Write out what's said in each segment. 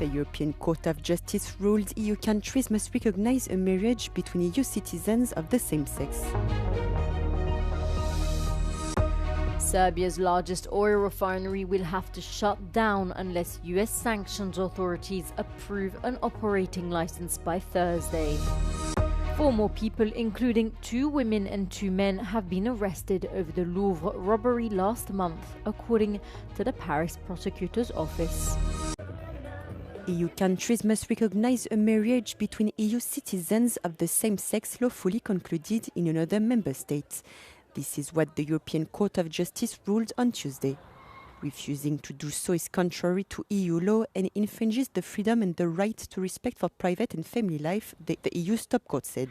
The European Court of Justice ruled EU countries must recognize a marriage between EU citizens of the same sex. Serbia's largest oil refinery will have to shut down unless US sanctions authorities approve an operating license by Thursday. 4 more people, including 2 women and 2 men, have been arrested over the Louvre robbery last month, according to the Paris prosecutor's office. EU countries must recognize a marriage between EU citizens of the same sex lawfully concluded in another member state. This is what the European Court of Justice ruled on Tuesday. Refusing to do so is contrary to EU law and infringes the freedom and the right to respect for private and family life, the EU's top court said.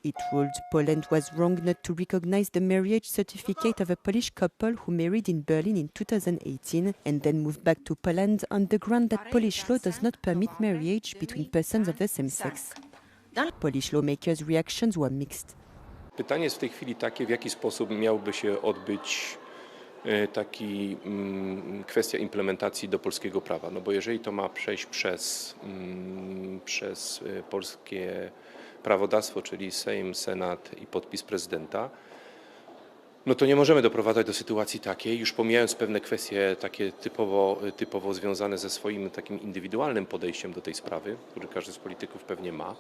It ruled Poland was wrong not to recognize the marriage certificate of a Polish couple who married in Berlin in 2018 and then moved back to Poland on the ground that Polish law does not permit marriage between persons of the same sex. Polish lawmakers' reactions were mixed. Pytanie jest w tej chwili takie, w jaki sposób miałby się odbyć kwestia implementacji do polskiego prawa. No bo jeżeli to ma przejść przez polskie prawodawstwo, czyli Sejm, Senat i podpis prezydenta, no to nie możemy doprowadzać do sytuacji takiej, już pomijając pewne kwestie takie typowo związane ze swoim takim indywidualnym podejściem do tej sprawy, który każdy z polityków pewnie ma,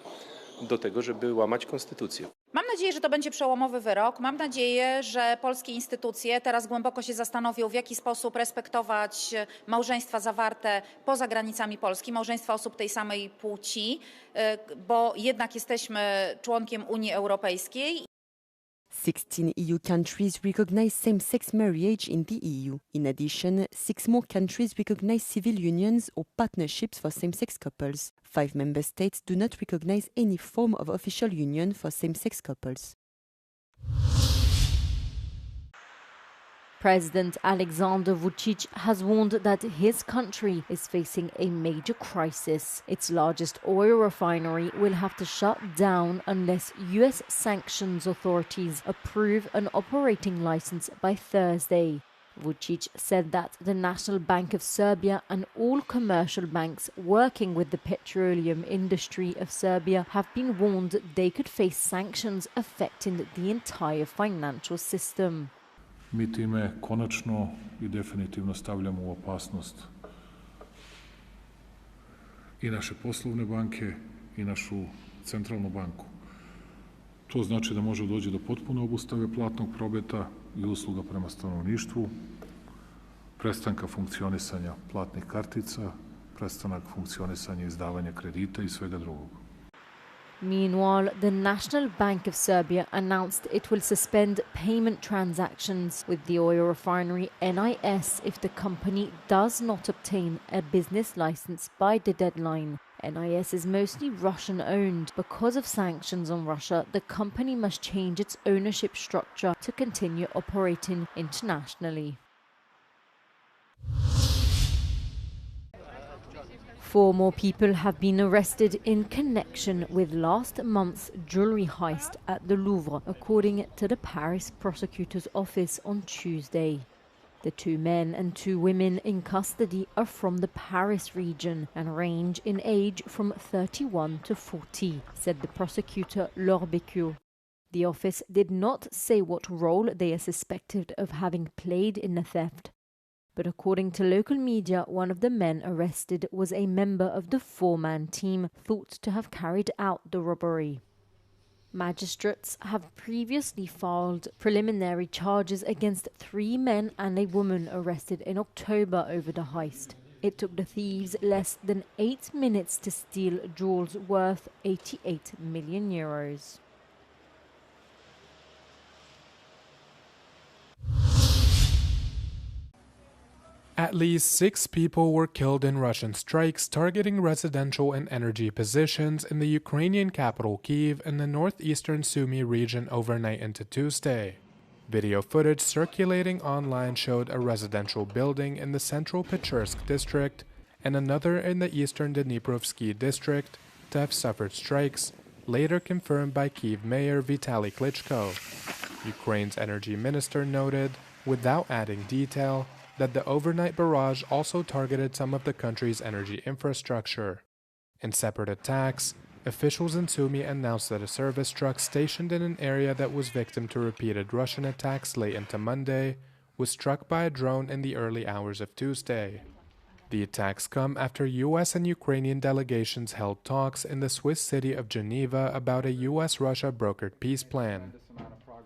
do tego, żeby łamać konstytucję. Mam nadzieję, że to będzie przełomowy wyrok. Mam nadzieję, że polskie instytucje teraz głęboko się zastanowią, w jaki sposób respektować małżeństwa zawarte poza granicami Polski, małżeństwa osób tej samej płci, bo jednak jesteśmy członkiem Unii Europejskiej. 16 EU countries recognize same-sex marriage in the EU. In addition, 6 more countries recognize civil unions or partnerships for same-sex couples. 5 member states do not recognize any form of official union for same-sex couples. President Alexander Vučić has warned that his country is facing a major crisis. Its largest oil refinery will have to shut down unless US sanctions authorities approve an operating license by Thursday. Vučić said that the National Bank of Serbia and all commercial banks working with the petroleum industry of Serbia have been warned they could face sanctions affecting the entire financial system. Mi time konačno I definitivno stavljamo u opasnost I naše poslovne banke I našu centralnu banku. To znači da može doći do potpune obustave platnog prometa I usluga prema stanovništvu, prestanka funkcionisanja platnih kartica, prestanak funkcionisanja izdavanja kredita I svega drugog. Meanwhile, the National Bank of Serbia announced it will suspend payment transactions with the oil refinery NIS if the company does not obtain a business license by the deadline. NIS is mostly Russian-owned. Because of sanctions on Russia, the company must change its ownership structure to continue operating internationally. 4 more people have been arrested in connection with last month's jewellery heist at the Louvre, according to the Paris prosecutor's office on Tuesday. The 2 men and 2 women in custody are from the Paris region and range in age from 31 to 40, said the prosecutor Louvre. The office did not say what role they are suspected of having played in the theft. But according to local media, one of the men arrested was a member of the 4-man team thought to have carried out the robbery. Magistrates have previously filed preliminary charges against 3 men and a woman arrested in October over the heist. It took the thieves less than 8 minutes to steal jewels worth €88 million. At least 6 people were killed in Russian strikes targeting residential and energy positions in the Ukrainian capital Kyiv and the northeastern Sumy region overnight into Tuesday. Video footage circulating online showed a residential building in the central Pechersk district and another in the eastern Dniprovsky district to have suffered strikes, later confirmed by Kyiv Mayor Vitaly Klitschko. Ukraine's energy minister noted, without adding detail, that the overnight barrage also targeted some of the country's energy infrastructure. In separate attacks, officials in Sumy announced that a service truck stationed in an area that was victim to repeated Russian attacks late into Monday was struck by a drone in the early hours of Tuesday. The attacks come after U.S. and Ukrainian delegations held talks in the Swiss city of Geneva about a U.S.-Russia brokered peace plan.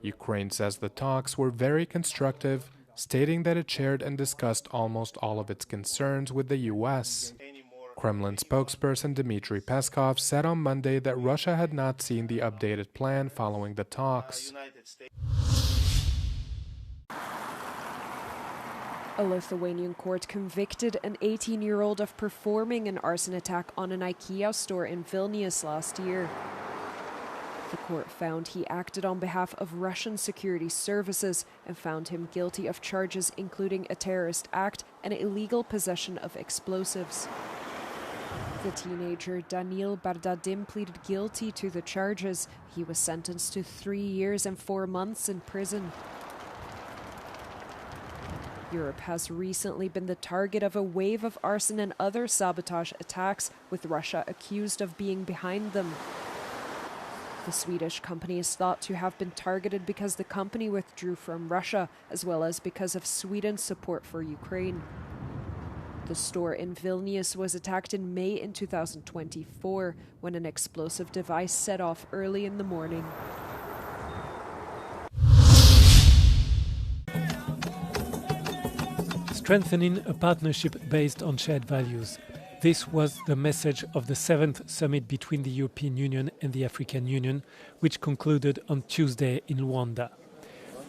Ukraine says the talks were very constructive, stating that it shared and discussed almost all of its concerns with the U.S. Kremlin spokesperson Dmitry Peskov said on Monday that Russia had not seen the updated plan following the talks. A Lithuanian court convicted an 18-year-old of performing an arson attack on an IKEA store in Vilnius last year. The court found he acted on behalf of Russian security services and found him guilty of charges including a terrorist act and illegal possession of explosives. The teenager Daniil Bardadim pleaded guilty to the charges. He was sentenced to 3 years and 4 months in prison. Europe has recently been the target of a wave of arson and other sabotage attacks, with Russia accused of being behind them. The Swedish company is thought to have been targeted because the company withdrew from Russia, as well as because of Sweden's support for Ukraine. The store in Vilnius was attacked in May in 2024, when an explosive device set off early in the morning. Strengthening a partnership based on shared values. This was the message of the 7th summit between the European Union and the African Union, which concluded on Tuesday in Luanda.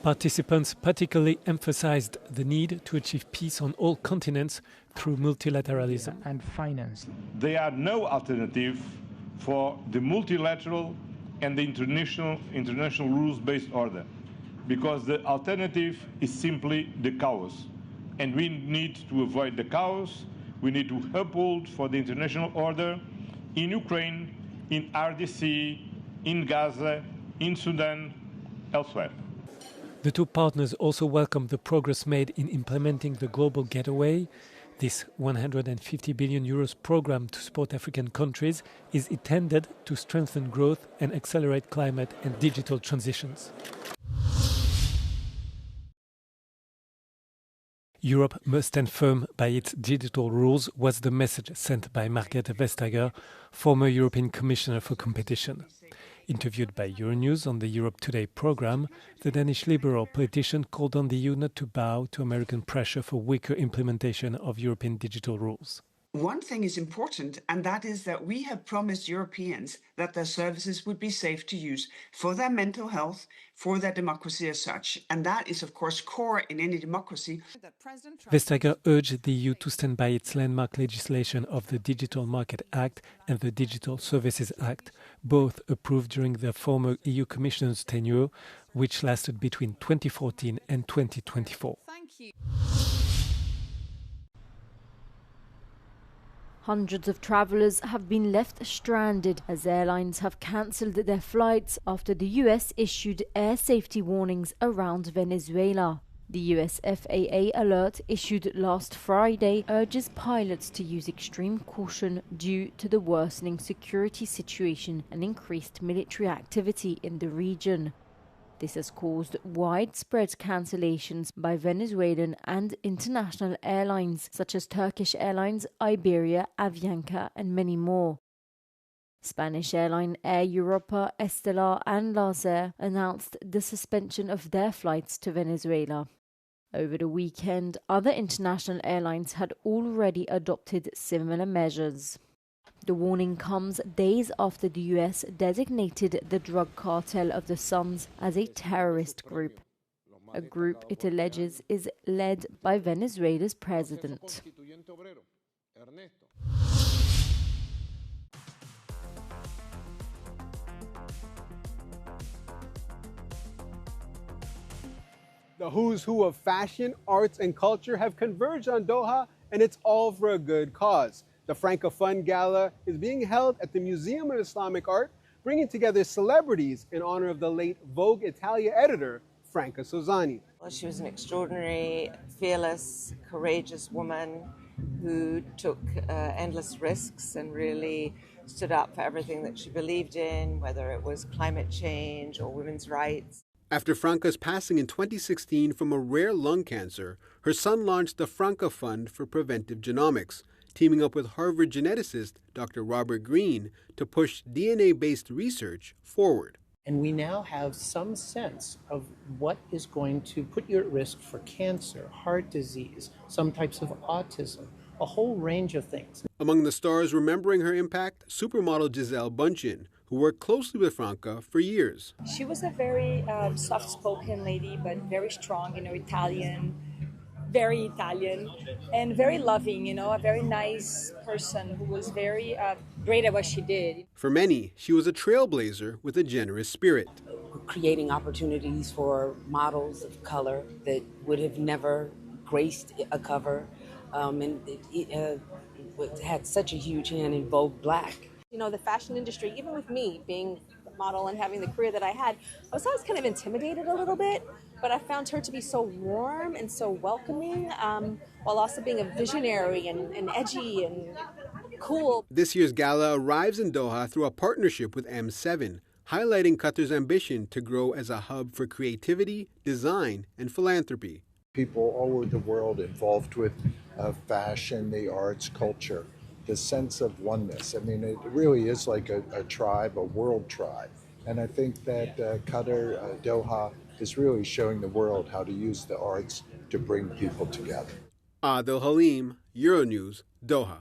Participants particularly emphasized the need to achieve peace on all continents through multilateralism and finance. There are no alternative for the multilateral and the international rules-based order, because the alternative is simply the chaos. And we need to avoid the chaos. We need to uphold for the international order in Ukraine, in RDC, in Gaza, in Sudan, elsewhere. The two partners also welcomed the progress made in implementing the Global Getaway. This 150 billion euros program to support African countries is intended to strengthen growth and accelerate climate and digital transitions. Europe must stand firm by its digital rules was the message sent by Margrethe Vestager, former European Commissioner for Competition. Interviewed by Euronews on the Europe Today program, the Danish Liberal politician called on the EU not to bow to American pressure for weaker implementation of European digital rules. One thing is important, and that is that we have promised Europeans that their services would be safe to use for their mental health, for their democracy as such. And that is, of course, core in any democracy. Vestager urged the EU to stand by its landmark legislation of the Digital Market Act and the Digital Services Act, both approved during the former EU Commissioner's tenure, which lasted between 2014 and 2024. Thank you. Hundreds of travellers have been left stranded as airlines have cancelled their flights after the US issued air safety warnings around Venezuela. The US FAA alert issued last Friday urges pilots to use extreme caution due to the worsening security situation and increased military activity in the region. This has caused widespread cancellations by Venezuelan and international airlines such as Turkish Airlines, Iberia, Avianca and many more. Spanish airline Air Europa, Estelar and Laser announced the suspension of their flights to Venezuela. Over the weekend, other international airlines had already adopted similar measures. The warning comes days after the US designated the drug cartel of the Suns as a terrorist group, a group it alleges is led by Venezuela's president. The who's who of fashion, arts, and culture have converged on Doha, and it's all for a good cause. The Francophone Gala is being held at the Museum of Islamic Art, bringing together celebrities in honor of the late Vogue Italia editor, Franca Sozzani. Well, she was an extraordinary, fearless, courageous woman who took endless risks and really stood up for everything that she believed in, whether it was climate change or women's rights. After Franca's passing in 2016 from a rare lung cancer, her son launched the Franca Fund for Preventive Genomics, teaming up with Harvard geneticist Dr. Robert Green to push DNA-based research forward. And we now have some sense of what is going to put you at risk for cancer, heart disease, some types of autism, a whole range of things. Among the stars remembering her impact, supermodel Gisele Bündchen, who worked closely with Franca for years. She was a very soft-spoken lady, but very strong, Italian, very Italian, and very loving, a very nice person who was very great at what she did. For many, she was a trailblazer with a generous spirit. Creating opportunities for models of color that would have never graced a cover, and it had such a huge hand in Vogue Black. The fashion industry, even with me being a model and having the career that I had, I was always kind of intimidated a little bit, but I found her to be so warm and so welcoming, while also being a visionary and edgy and cool. This year's gala arrives in Doha through a partnership with M7, highlighting Qatar's ambition to grow as a hub for creativity, design, and philanthropy. People all over the world involved with fashion, the arts, culture, the sense of oneness. It really is like a tribe, a world tribe. And I think that Qatar, Doha, is really showing the world how to use the arts to bring people together. Adil Halim, Euronews, Doha.